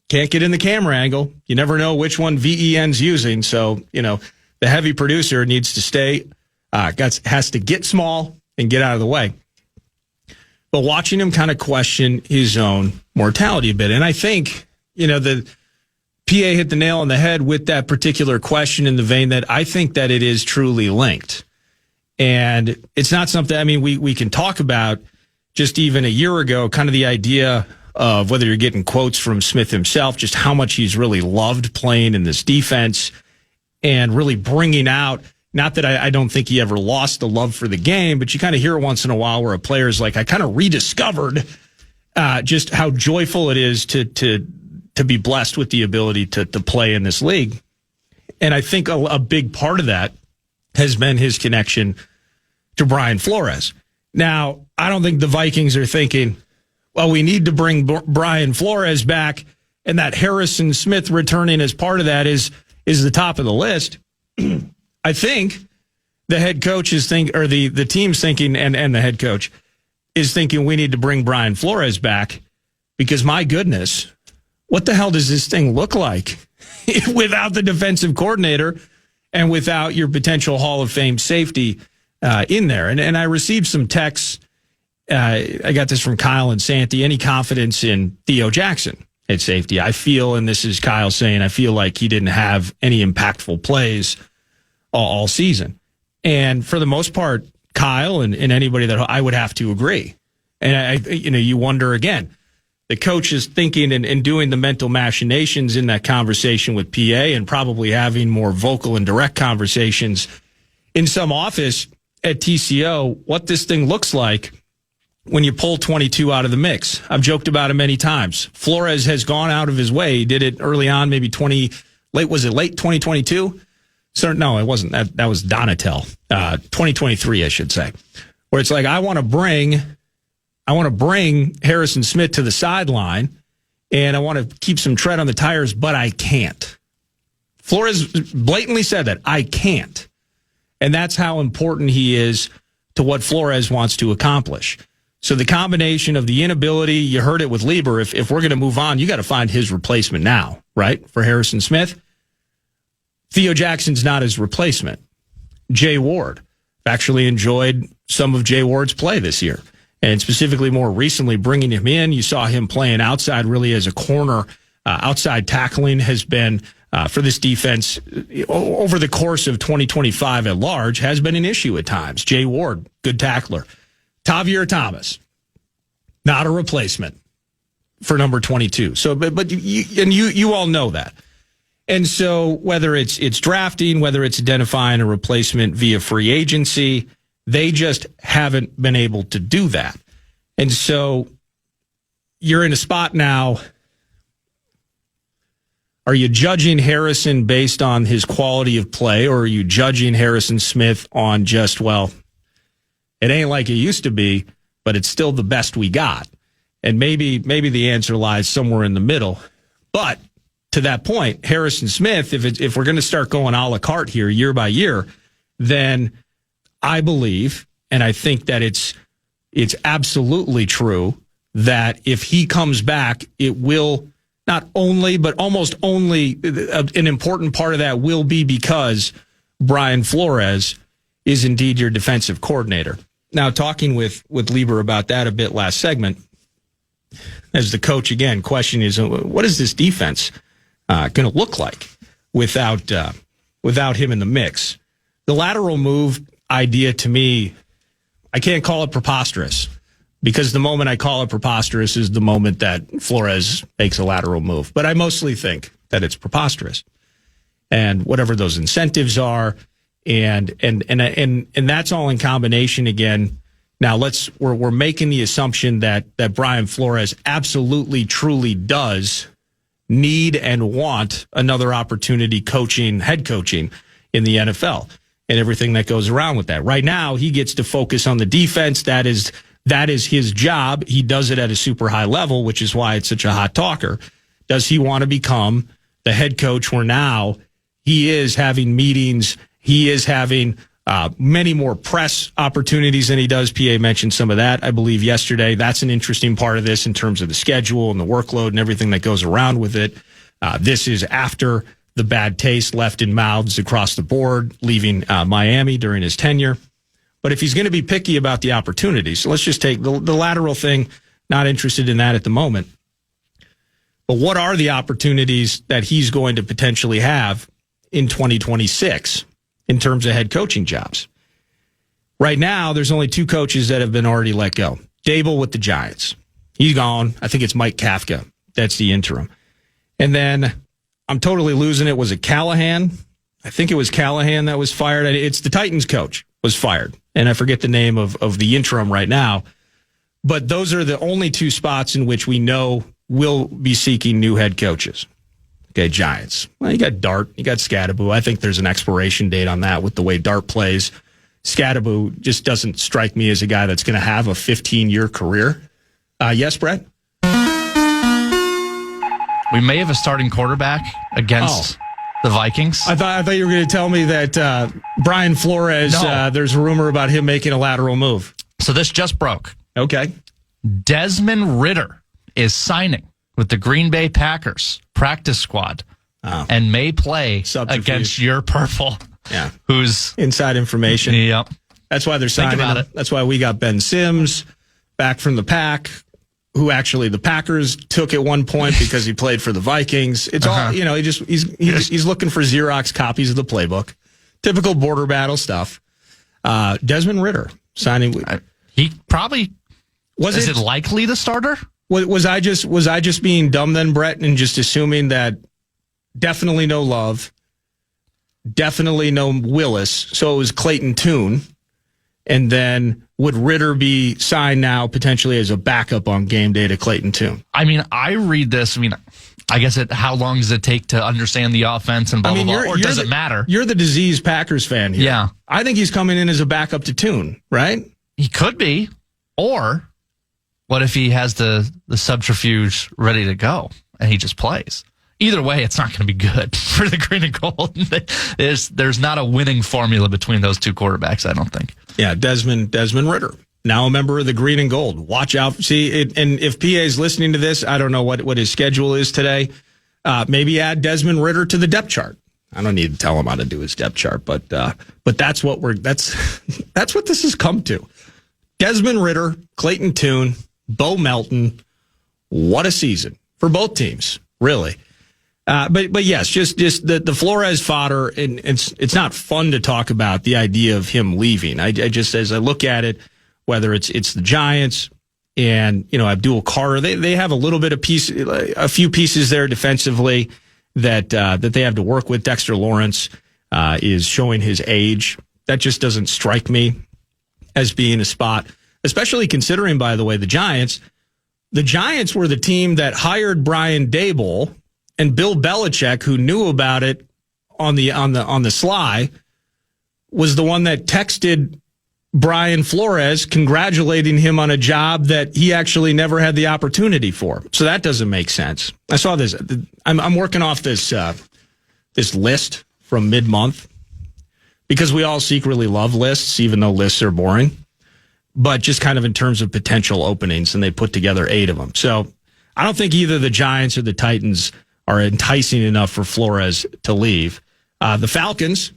Can't get in the camera angle. You never know which one VEN's using. So, the heavy producer needs to stay, has to get small and get out of the way. But watching him kind of question his own mortality a bit. And I think, the PA hit the nail on the head with that particular question in the vein that I think that it is truly linked. And it's not something, we can talk about just even a year ago, kind of the idea of whether you're getting quotes from Smith himself, just how much he's really loved playing in this defense and really bringing out, not that I don't think he ever lost the love for the game, but you kind of hear it once in a while where a player's like, I kind of rediscovered just how joyful it is to be blessed with the ability to play in this league. And I think a big part of that has been his connection to Brian Flores. Now, I don't think the Vikings are thinking, well, we need to bring Brian Flores back, and that Harrison Smith returning as part of that is the top of the list. I think the head coach is the team's thinking, and the head coach is thinking we need to bring Brian Flores back because, my goodness, what the hell does this thing look like without the defensive coordinator and without your potential Hall of Fame safety in there? And I received some texts. I got this from Kyle and Santi. Any confidence in Theo Jackson at safety? I feel, and this is Kyle saying, I feel like he didn't have any impactful plays all season. And for the most part, Kyle and anybody that I would have to agree. And you wonder again, the coach is thinking and doing the mental machinations in that conversation with PA and probably having more vocal and direct conversations in some office at TCO, what this thing looks like when you pull 22 out of the mix. I've joked about it many times. Flores has gone out of his way. He did it early on, maybe late 2022? So, no, it wasn't. That was Donatel. 2023, I should say. Where it's like, I want to bring Harrison Smith to the sideline, and I want to keep some tread on the tires, but I can't. Flores blatantly said that. I can't. And that's how important he is to what Flores wants to accomplish. So the combination of the inability, you heard it with Leber, if we're going to move on, you got to find his replacement now, right? For Harrison Smith. Theo Jackson's not his replacement. Jay Ward. Actually enjoyed some of Jay Ward's play this year. And specifically more recently bringing him in. You saw him playing outside really as a corner. Outside tackling has been, for this defense, over the course of 2025 at large, has been an issue at times. Jay Ward, good tackler. Tavier Thomas, not a replacement for number 22. So, but you all know that. And so whether it's drafting, whether it's identifying a replacement via free agency, they just haven't been able to do that. And so you're in a spot now. Are you judging Harrison based on his quality of play, or are you judging Harrison Smith on just, well, it ain't like it used to be, but it's still the best we got? And maybe the answer lies somewhere in the middle. But to that point, Harrison Smith, if we're going to start going a la carte here year by year, then I believe, and I think that it's absolutely true, that if he comes back, it will not only, but almost only, an important part of that will be because Brian Flores is indeed your defensive coordinator. Now, talking with Leber about that a bit last segment, as the coach, again, question is, what is this defense going to look like without him in the mix? The lateral move idea, to me, I can't call it preposterous, because the moment I call it preposterous is the moment that Flores makes a lateral move. But I mostly think that it's preposterous, and whatever those incentives are, and that's all in combination again. Now we're making the assumption that Brian Flores absolutely truly does need and want another opportunity head coaching in the NFL and everything that goes around with that. Right now, he gets to focus on the defense. That is his job. He does it at a super high level, which is why it's such a hot talker. Does he want to become the head coach where now he is having meetings, he is having many more press opportunities than he does? PA mentioned some of that, I believe, yesterday. That's an interesting part of this in terms of the schedule and the workload and everything that goes around with it. This is after the bad taste left in mouths across the board, leaving Miami during his tenure. But if he's going to be picky about the opportunities, so let's just take the lateral thing, not interested in that at the moment. But what are the opportunities that he's going to potentially have in 2026 in terms of head coaching jobs? Right now, there's only two coaches that have been already let go. Dable with the Giants. He's gone. I think it's Mike Kafka. That's the interim. And then I'm totally losing it. Was it Callahan? I think it was Callahan that was fired. It's the Titans coach was fired. And I forget the name of the interim right now. But those are the only two spots in which we know we'll be seeking new head coaches. Okay, Giants. Well, you got Dart. You got Scadaboo. I think there's an expiration date on that with the way Dart plays. Scadaboo just doesn't strike me as a guy that's going to have a 15-year career. Yes, Brett? We may have a starting quarterback against the Vikings. I thought you were going to tell me that Brian Flores, there's a rumor about him making a lateral move. So this just broke. Okay. Desmond Ridder is signing with the Green Bay Packers practice squad and may play against your purple. Yeah. Who's inside information. Yep. That's why they're signing him. That's why we got Ben Sims back from the Pack, who actually the Packers took at one point because he played for the Vikings. It's all, he's looking for Xerox copies of the playbook. Typical border battle stuff. Desmond Ridder signing. He probably is it likely the starter? Was I just being dumb then, Brett, and just assuming that definitely no Love, definitely no Willis, so it was Clayton Tune, and then would Ridder be signed now potentially as a backup on game day to Clayton Tune? I mean, I read this. I mean, I guess how long does it take to understand the offense and blah, blah, blah, or does it matter? You're the diseased Packers fan here. Yeah. I think he's coming in as a backup to Tune, right? He could be. Or what if he has the subterfuge ready to go and he just plays? Either way, it's not going to be good for the green and gold. There's not a winning formula between those two quarterbacks, I don't think. Yeah, Desmond Ridder, now a member of the green and gold. Watch out. See, and if PA is listening to this, I don't know what his schedule is today. Maybe add Desmond Ridder to the depth chart. I don't need to tell him how to do his depth chart, but that's what that's what this has come to. Desmond Ridder, Clayton Tune, Bo Melton. What a season for both teams, really. But yes, just the Flores fodder, and it's not fun to talk about the idea of him leaving. I just, as I look at it, whether it's the Giants and Abdul Carter, they have a little bit of a few pieces there defensively that they have to work with. Dexter Lawrence is showing his age. That just doesn't strike me as being a spot, especially considering, by the way, the Giants were the team that hired Brian Daboll. And Bill Belichick, who knew about it on the sly, was the one that texted Brian Flores congratulating him on a job that he actually never had the opportunity for. So that doesn't make sense. I saw this. I'm working off this list from mid-month because we all secretly love lists, even though lists are boring. But just kind of in terms of potential openings, and they put together 8 of them. So I don't think either the Giants or the Titans are enticing enough for Flores to leave. The Falcons,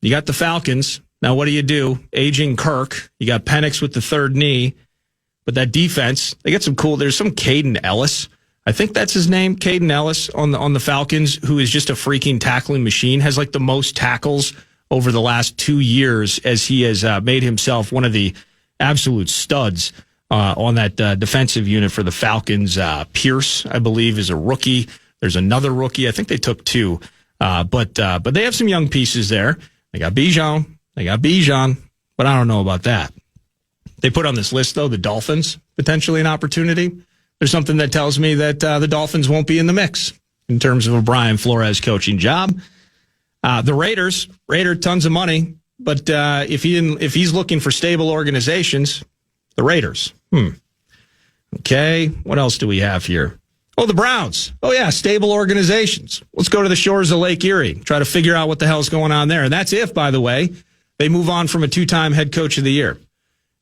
you got the Falcons. Now, what do? Aging Kirk. You got Penix with the third knee. But that defense, they get some cool. There's some Caden Ellis. I think that's his name, Caden Ellis on the Falcons, who is just a freaking tackling machine, has like the most tackles over the last 2 years as he has made himself one of the absolute studs on that defensive unit for the Falcons. Pierce, I believe, is a rookie. There's another rookie. I think they took 2. But they have some young pieces there. They got Bijan. But I don't know about that. They put on this list, though, the Dolphins, potentially an opportunity. There's something that tells me that the Dolphins won't be in the mix in terms of a Brian Flores coaching job. The Raiders, tons of money. But if he's looking for stable organizations, the Raiders. Okay, what else do we have here? Oh, the Browns. Oh, yeah, stable organizations. Let's go to the shores of Lake Erie, try to figure out what the hell's going on there. And that's if, by the way, they move on from a 2-time head coach of the year.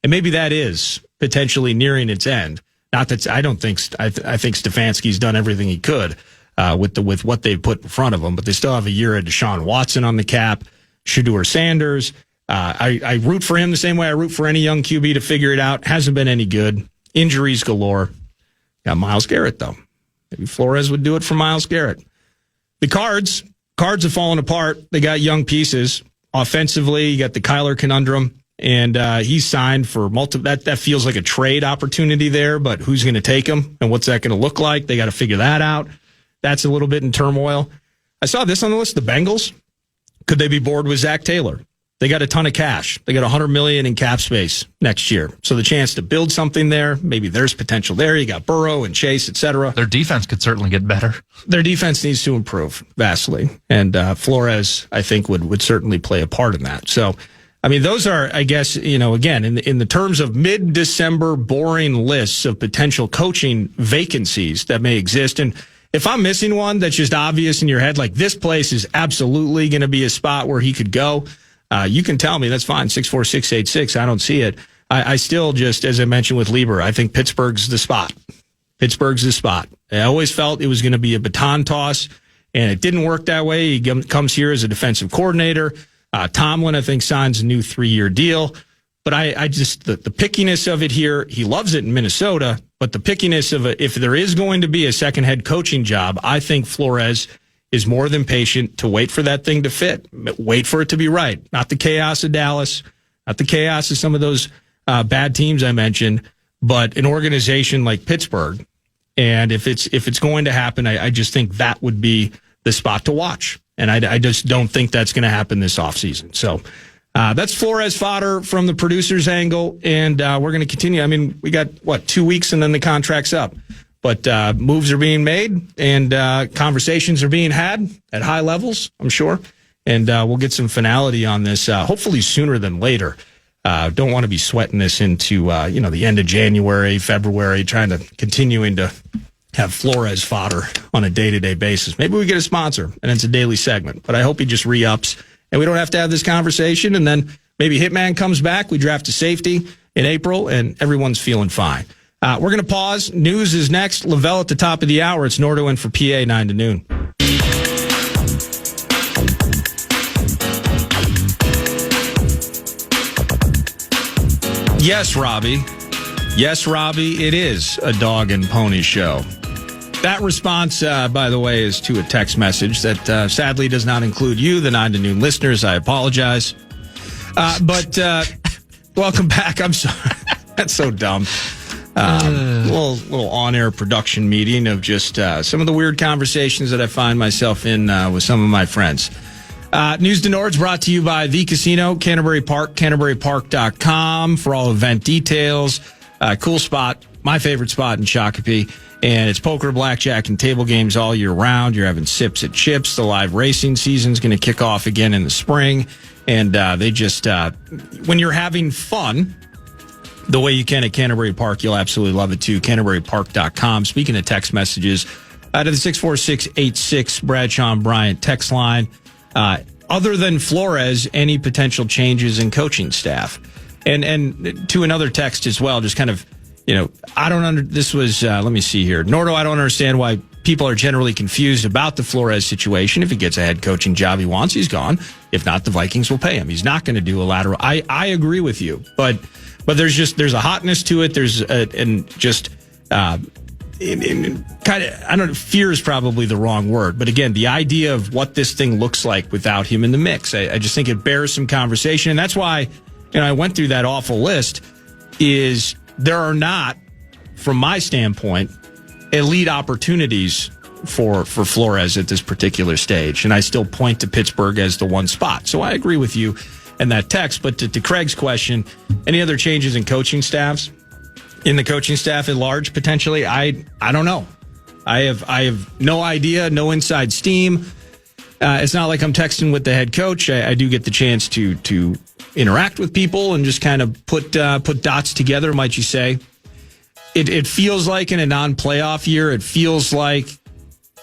And maybe that is potentially nearing its end. Not that I think Stefanski's done everything he could with what they've put in front of him, but they still have a year of Deshaun Watson on the cap, Shedeur Sanders. I root for him the same way I root for any young QB to figure it out. Hasn't been any good. Injuries galore. Got Myles Garrett, though. Maybe Flores would do it for Myles Garrett. The Cards have fallen apart. They got young pieces. Offensively, you got the Kyler conundrum. and he's signed for that feels like a trade opportunity there, but who's going to take him and what's that going to look like? They got to figure that out. That's a little bit in turmoil. I saw this on the list, the Bengals. Could they be bored with Zach Taylor? They got a ton of cash. They got $100 million in cap space next year. So the chance to build something there, maybe there's potential there. You got Burrow and Chase, et cetera. Their defense could certainly get better. Their defense needs to improve vastly. And Flores, I think, would certainly play a part in that. So, I mean, those are, I guess, again, in the terms of mid-December boring lists of potential coaching vacancies that may exist. And if I'm missing one that's just obvious in your head, like this place is absolutely going to be a spot where he could go, you can tell me. That's fine. 64686. I don't see it. I still just, as I mentioned with Leber, I think Pittsburgh's the spot. Pittsburgh's the spot. I always felt it was going to be a baton toss, and it didn't work that way. He comes here as a defensive coordinator. Tomlin, I think, signs a new 3-year deal. But I just, the pickiness of it here, he loves it in Minnesota, but the pickiness of it, if there is going to be a second head coaching job, I think Flores is more than patient to wait for that thing to fit. Wait for it to be right. Not the chaos of Dallas, not the chaos of some of those bad teams I mentioned, but an organization like Pittsburgh. And if it's going to happen, I just think that would be the spot to watch. And I just don't think that's going to happen this offseason. So that's Flores fodder from the producer's angle. And we're going to continue. I mean, we got, 2 weeks and then the contract's up. But moves are being made and conversations are being had at high levels, I'm sure. And we'll get some finality on this, hopefully sooner than later. Don't want to be sweating this into, the end of January, February, continuing to have Flores fodder on a day-to-day basis. Maybe we get a sponsor and it's a daily segment. But I hope he just re-ups and we don't have to have this conversation. And then maybe Hitman comes back. We draft a safety in April and everyone's feeling fine. We're going to pause. News is next. Lavelle at the top of the hour. It's Nordo in for PA 9 to noon. Yes, Robbie. Yes, Robbie, it is a dog and pony show. That response, by the way, is to a text message that sadly does not include you, the 9 to noon listeners. I apologize. But welcome back. I'm sorry. That's so dumb. Little on-air production meeting of just some of the weird conversations that I find myself in with some of my friends. News to Nords brought to you by The Casino, Canterbury Park, CanterburyPark.com for all event details. Cool spot, my favorite spot in Shakopee. And it's poker, blackjack, and table games all year round. You're having sips at chips. The live racing season's going to kick off again in the spring. And they just, when you're having fun the way you can at Canterbury Park, you'll absolutely love it too. CanterburyPark.com. Speaking of text messages, to the 64686 Bradshaw and Bryant text line. Other than Flores, any potential changes in coaching staff? And to another text as well, just kind of, this was, let me see here. Nordo, I don't understand why people are generally confused about the Flores situation. If he gets a head coaching job he wants, he's gone. If not, the Vikings will pay him. He's not going to do a lateral. I agree with you, but there's a hotness to it. There's fear is probably the wrong word. But again, the idea of what this thing looks like without him in the mix, I just think it bears some conversation. And that's why, I went through that awful list, is there are not, from my standpoint, elite opportunities for Flores at this particular stage. And I still point to Pittsburgh as the one spot. So I agree with you in that text. But to Craig's question, any other changes in coaching staffs? In the coaching staff at large, potentially, I don't know. I have no idea, no inside steam. It's not like I'm texting with the head coach. I do get the chance to interact with people and just kind of put dots together, might you say. It feels like in a non-playoff year, it feels like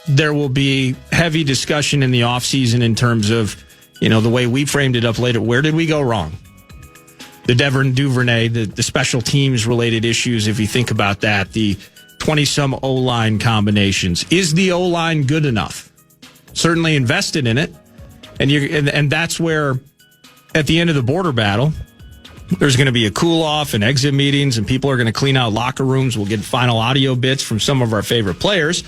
there will be heavy discussion in the offseason in terms of, the way we framed it up later. Where did we go wrong? The Devon Duvernay, the special teams related issues, if you think about that, the 20-some O-line combinations. Is the O-line good enough? Certainly invested in it. And that's where, at the end of the border battle, there's going to be a cool-off and exit meetings, and people are going to clean out locker rooms. We'll get final audio bits from some of our favorite players.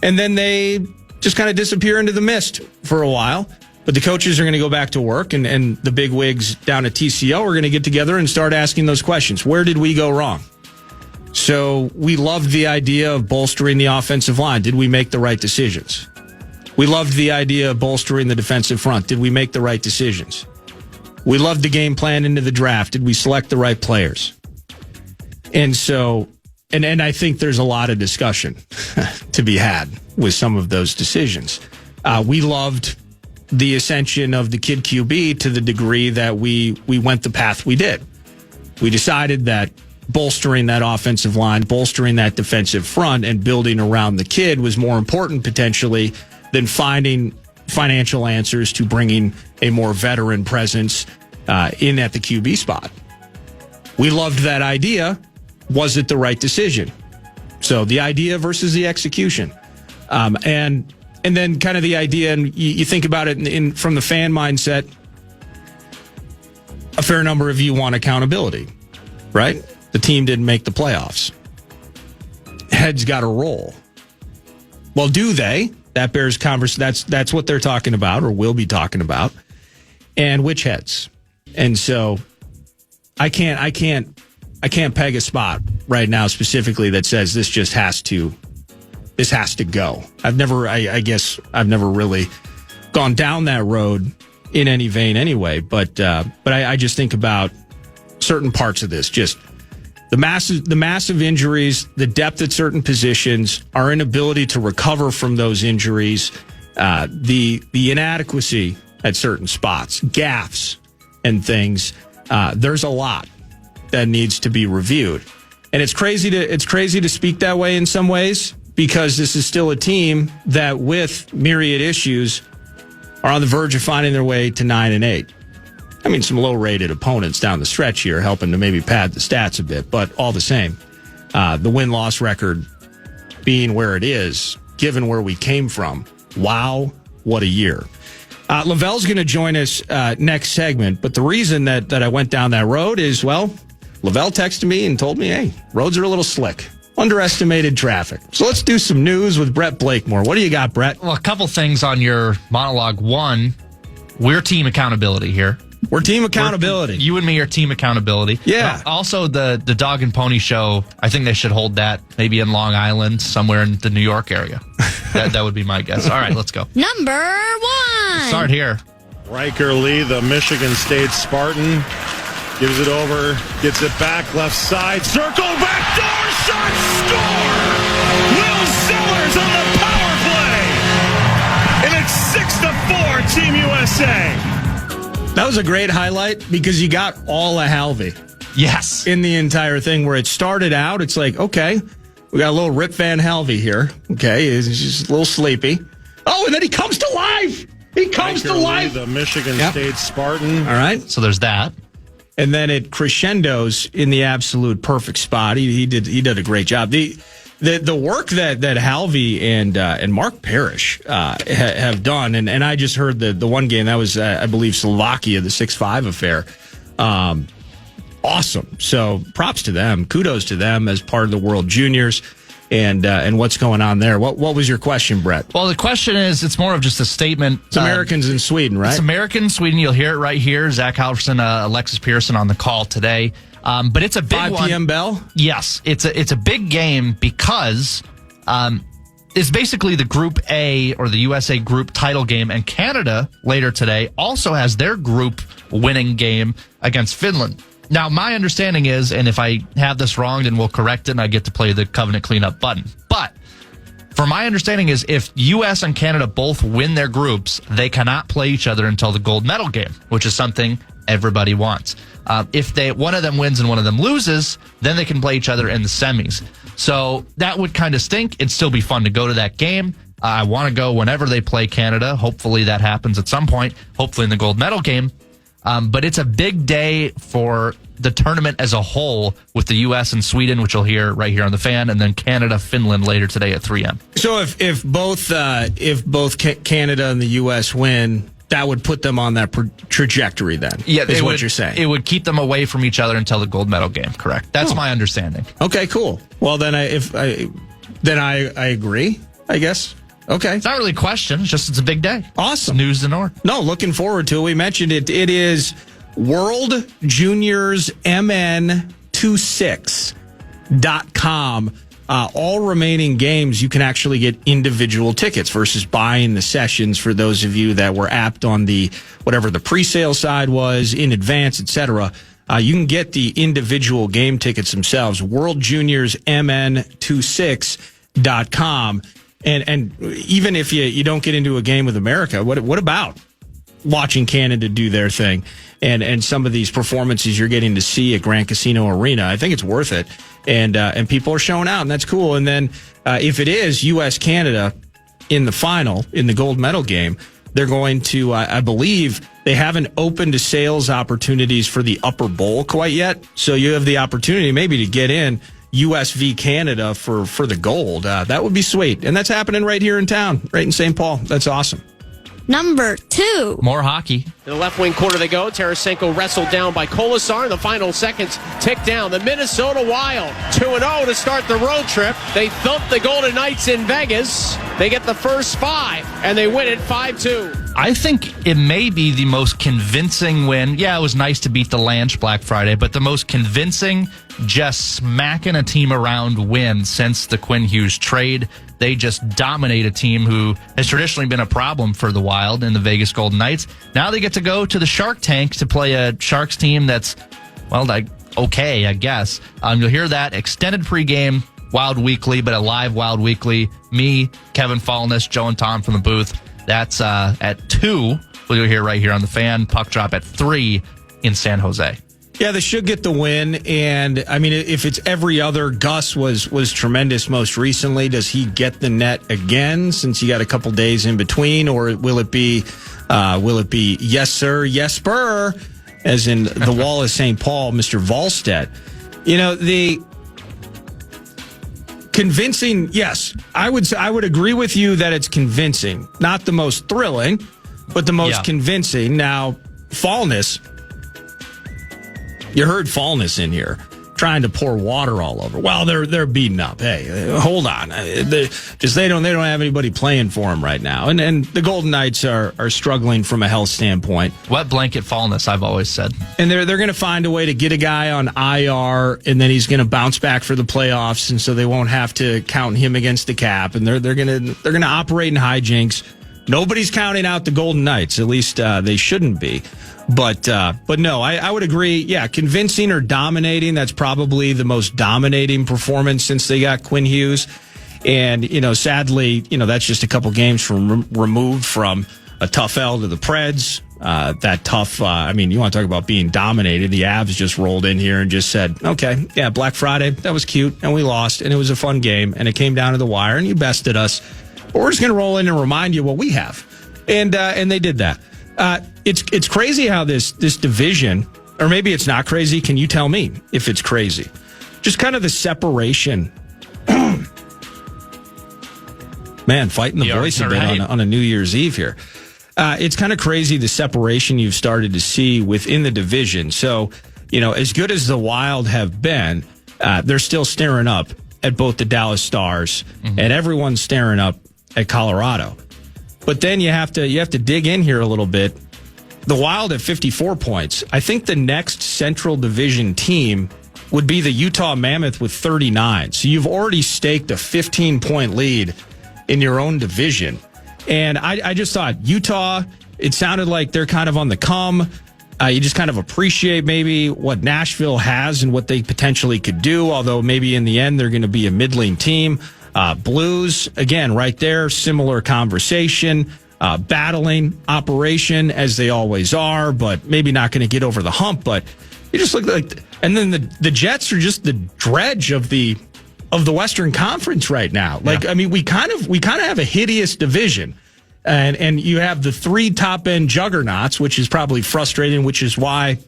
And then they just kind of disappear into the mist for a while. But the coaches are going to go back to work, and the big wigs down at TCO are going to get together and start asking those questions. Where did we go wrong? So we loved the idea of bolstering the offensive line. Did we make the right decisions? We loved the idea of bolstering the defensive front. Did we make the right decisions? We loved the game plan into the draft. Did we select the right players? And so, and I think there's a lot of discussion to be had with some of those decisions. We loved the ascension of the kid QB to the degree that we went the path we did. We decided that bolstering that offensive line, bolstering that defensive front, and building around the kid was more important potentially than finding financial answers to bringing a more veteran presence in at the QB spot. We loved that idea. Was it the right decision? So the idea versus the execution. And then kind of the idea, and you think about it from the fan mindset, a fair number of you want accountability, right? The team didn't make the playoffs. Heads got to roll. Well, do they? That bears conversation. That's what they're talking about, or will be talking about. And which heads? And so I can't peg a spot right now specifically that says this just has to go. I guess I've never really gone down that road in any vein anyway. But I just think about certain parts of this, just the massive injuries, the depth at certain positions, our inability to recover from those injuries, the inadequacy at certain spots, gaffes and things. There's a lot that needs to be reviewed. And it's crazy to speak that way in some ways, because this is still a team that, with myriad issues, are on the verge of finding their way to 9-8. I mean, some low-rated opponents down the stretch here helping to maybe pad the stats a bit, but all the same, the win-loss record being where it is, given where we came from, wow, what a year. Lavelle's going to join us next segment, but the reason that I went down that road is, well, Lavelle texted me and told me, hey, roads are a little slick. Underestimated traffic. So let's do some news with Brett Blakemore. What do you got, Brett? Well, a couple things on your monologue. One, we're team accountability here. We're team accountability. You and me are team accountability. Yeah. Also, the Dog and Pony Show, I think they should hold that maybe in Long Island, somewhere in the New York area. That would be my guess. All right, let's go. Number one. Start here. Riker Lee, the Michigan State Spartan, gives it over, gets it back, left side, circle, back door, shot, score! Will Sellers on the power play! And it's 6-4, Team USA. That was a great highlight because you got all of Halvey. Yes. In the entire thing, where it started out, it's like, okay, we got a little Rip Van Halvey here. Okay, he's just a little sleepy. Oh, and then he comes to life. He comes to life. The Michigan State Spartan. All right. So there's that. And then it crescendos in the absolute perfect spot. He did a great job. The work that Halvey and Mark Parrish have done, and I just heard the one game that was I believe Slovakia, the 6-5 affair. Awesome. So props to them. Kudos to them as part of the World Juniors and what's going on there. What was your question, Brett? Well, the question is, it's more of just a statement. It's Americans in Sweden, right? It's Americans, Sweden. You'll hear it right here. Zach Halverson, Alexis Pearson on the call today. But it's a big 5 p.m. bell? Yes. It's a big game because it's basically the Group A or the USA Group title game, and Canada later today also has their group winning game against Finland. Now, my understanding is, and if I have this wrong, then we'll correct it and I get to play the covenant cleanup button. But for my understanding is, if U.S. and Canada both win their groups, they cannot play each other until the gold medal game, which is something everybody wants. If one of them wins and one of them loses, then they can play each other in the semis. So that would kind of stink. It'd still be fun to go to that game. I want to go whenever they play Canada. Hopefully that happens at some point, hopefully in the gold medal game. But it's a big day for the tournament as a whole, with the U.S. and Sweden, which you'll hear right here on the fan, and then Canada, Finland later today at 3 a.m. So if both Canada and the U.S. win, that would put them on that trajectory then, is what you're saying. It would keep them away from each other until the gold medal game, correct? That's my understanding. Okay, cool. Well, then I agree, I guess. Okay. It's not really a question. It's just it's a big day. Awesome. News to know. No, looking forward to it. We mentioned it. It is World Juniors MN26.com. All remaining games, you can actually get individual tickets versus buying the sessions for those of you that were apt on the whatever the pre-sale side was in advance, etc. You can get the individual game tickets themselves. World Juniors MN26.com. And even if you don't get into a game with America, what about watching Canada do their thing and some of these performances you're getting to see at Grand Casino Arena? I think it's worth it. And people are showing out, and that's cool. And then if it is U.S.-Canada in the final, in the gold medal game, they're going to, I believe, they haven't opened to sales opportunities for the upper bowl quite yet. So you have the opportunity maybe to get in U.S. v. Canada for the gold. That would be sweet. And that's happening right here in town, right in St. Paul. That's awesome. Number 2. More hockey. In the left wing corner they go. Tarasenko wrestled down by Kolasar. The final seconds tick down. The Minnesota Wild 2-0 to start the road trip. They thump the Golden Knights in Vegas. They get the first 5, and they win it 5-2. I think it may be the most convincing win. Yeah, it was nice to beat the Lanch Black Friday, but the most convincing, just smacking a team around win since the Quinn Hughes trade. They just dominate a team who has traditionally been a problem for the Wild and the Vegas Golden Knights. Now they get to go to the Shark Tank to play a Sharks team that's, well, like, okay, I guess. You'll hear that extended pregame Wild Weekly, but a live Wild Weekly. Me, Kevin Fallness, Joe and Tom from the booth. That's at 2. We'll hear right here on the Fan. Puck drop at 3 in San Jose. Yeah, they should get the win. And, I mean, if it's every other, Gus was tremendous most recently. Does he get the net again since he got a couple days in between? Or will it be yes, sir, yes, spur, as in the Wall of St. Paul, Mr. Volstead? You know, the convincing, yes, I would agree with you that it's convincing. Not the most thrilling, but the most convincing. Now, Fallness, you heard Fallness in here trying to pour water all over. Well, they're beaten up. Hey, hold on. They don't have anybody playing for them right now. And the Golden Knights are struggling from a health standpoint. Wet blanket Fallness, I've always said. And they're going to find a way to get a guy on IR, and then he's going to bounce back for the playoffs, and so they won't have to count him against the cap. And they're going to operate in hijinks. Nobody's counting out the Golden Knights. At least they shouldn't be. But no, I would agree. Yeah, convincing or dominating. That's probably the most dominating performance since they got Quinn Hughes. And, sadly, that's just a couple games from removed from a tough L to the Preds. That tough, you want to talk about being dominated. The Avs just rolled in here and just said, okay, yeah, Black Friday, that was cute. And we lost. And it was a fun game. And it came down to the wire. And you bested us. But we're just going to roll in and remind you what we have. And they did that. It's crazy how this division, or maybe it's not crazy. Can you tell me if it's crazy? Just kind of the separation. Man, fighting the voice a bit on a New Year's Eve here. It's kind of crazy the separation you've started to see within the division. So, as good as the Wild have been, they're still staring up at both the Dallas Stars, and everyone's staring up at Colorado. But then you have to dig in here a little bit. The Wild at 54 points. I think the next Central Division team would be the Utah Mammoth with 39. So you've already staked a 15-point lead in your own division. And I just thought Utah, it sounded like they're kind of on the come. You just kind of appreciate maybe what Nashville has and what they potentially could do, although maybe in the end they're going to be a middling team. Blues, again, right there, similar conversation, battling operation as they always are, but maybe not going to get over the hump. But you just look like, and then the Jets are just the dredge of the Western Conference right now. Like, I mean, we kind of have a hideous division, and you have the 3 top end juggernauts, which is probably frustrating. Which is why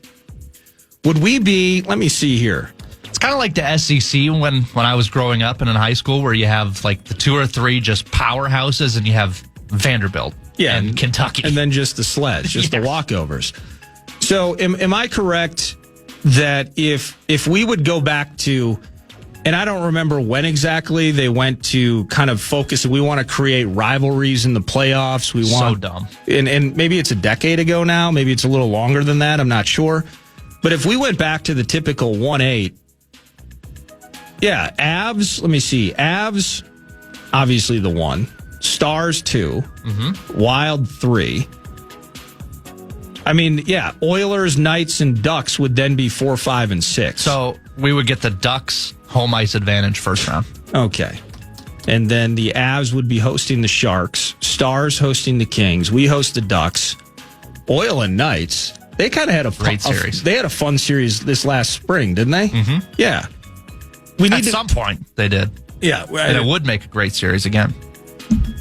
would we be? Let me see here. It's kind of like the SEC when I was growing up and in high school, where you have like the 2 or 3 just powerhouses, and you have Vanderbilt and Kentucky. And then just the sleds, just the walkovers. So am I correct that if we would go back to And I don't remember when exactly they went to kind of focus. We want to create rivalries in the playoffs. We want So dumb. And maybe it's a decade ago now. Maybe it's a little longer than that. I'm not sure. But if we went back to the typical 1-8, yeah, Avs, let me see. Avs, obviously the 1. Stars 2. Wild 3. I mean, yeah, Oilers, Knights, and Ducks would then be 4, 5, and 6. So we would get the Ducks home ice advantage first round. Okay. And then the Avs would be hosting the Sharks. Stars hosting the Kings. We host the Ducks. Oil and Knights. They kind of had a great series. They had a fun series this last spring, didn't they? Mm-hmm. Yeah. At some point, they did. Yeah. And it would make a great series again.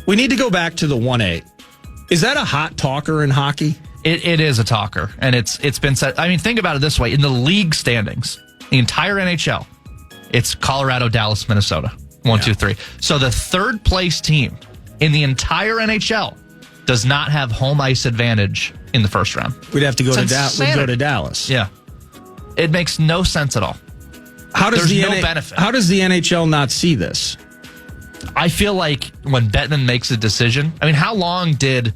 We need to go back to the 1-8. Is that a hot talker in hockey? It is a talker, and it's been said. I mean, think about it this way: in the league standings, the entire NHL, it's Colorado, Dallas, Minnesota, 1, 2, 3. So the third place team in the entire NHL does not have home ice advantage in the first round. We'd have to go to Dallas. We'd go to Dallas. Yeah, it makes no sense at all. There's no benefit. How does the NHL not see this? I feel like when Bettman makes a decision, I mean, how long did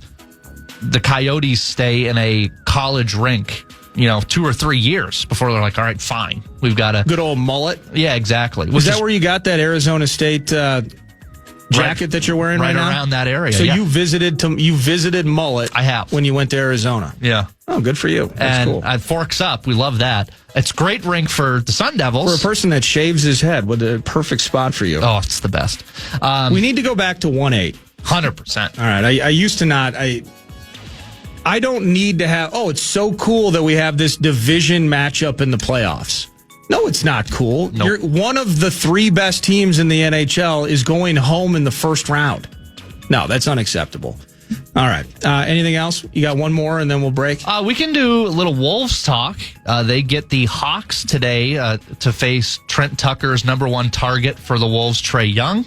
the Coyotes stay in a college rink, 2 or 3 years before they're like, all right, fine. We've got a good old mullet. Yeah, exactly. Was that where you got that Arizona State jacket that you're wearing right now? Right around that area. So you visited mullet. I have. When you went to Arizona. Yeah. Oh, good for you. That's and cool. At Forks Up, we love that. It's great rink for the Sun Devils. For a person that shaves his head, what a perfect spot for you. Oh, it's the best. We need to go back to 1-8. 100%. All right. I used to not. I don't need to have, it's so cool that we have this division matchup in the playoffs. No, it's not cool. Nope. One of the 3 best teams in the NHL is going home in the first round. No, that's unacceptable. All right. Anything else? You got one more and then we'll break? We can do a little Wolves talk. They get the Hawks today to face Trent Tucker's number 1 target for the Wolves, Trae Young.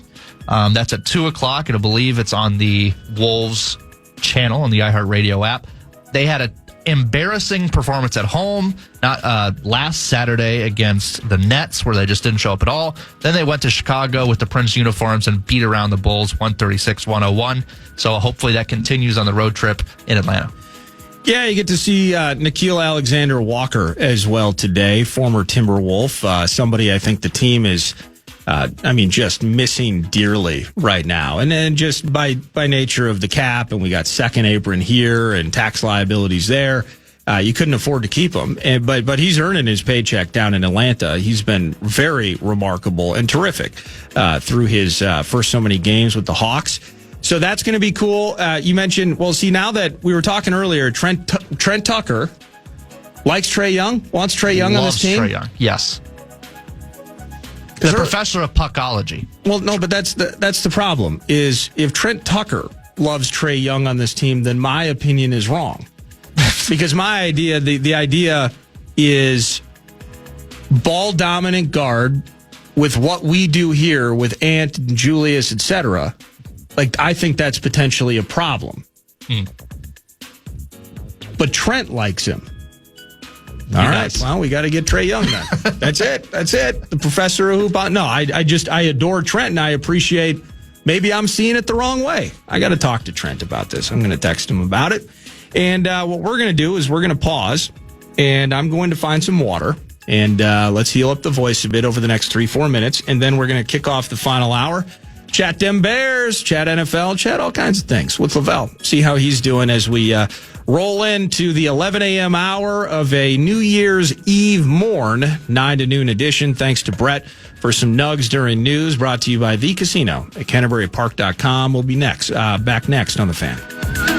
That's at 2 o'clock, and I believe it's on the Wolves channel on the iHeartRadio app. They had an embarrassing performance at home last Saturday against the Nets, where they just didn't show up at all. Then they went to Chicago with the Prince uniforms and beat around the Bulls 136-101. So hopefully that continues on the road trip in Atlanta. Yeah, you get to see Nickeil Alexander-Walker as well today, former Timberwolf, somebody I think the team is just missing dearly right now. And then just by nature of the cap, and we got second apron here and tax liabilities there, you couldn't afford to keep him. But he's earning his paycheck down in Atlanta. He's been very remarkable and terrific through his first so many games with the Hawks. So that's going to be cool. You mentioned, now that we were talking earlier, Trent Tucker likes Trae Young, wants Trae Young on this team. Trae Young, yes. The professor of puckology. Well, no, but that's the problem. Is if Trent Tucker loves Trae Young on this team, then my opinion is wrong. Because my idea, the idea is ball dominant guard with what we do here with Ant and Julius, etc. Like, I think that's potentially a problem. But Trent likes him. All right. Well, we got to get Trae Young then. That's it. The professor of hoop. No, I adore Trent, and I appreciate. Maybe I'm seeing it the wrong way. I got to talk to Trent about this. I'm going to text him about it. And what we're going to do is we're going to pause, and I'm going to find some water, and let's heal up the voice a bit over the next 3-4 minutes, and then we're going to kick off the final hour. Chat them Bears, chat NFL, chat all kinds of things with Lavelle. See how he's doing as we roll into the 11 a.m. hour of a New Year's Eve morn, 9 to noon edition. Thanks to Brett for some nugs during news, brought to you by The Casino at CanterburyPark.com. We'll be back next on The Fan.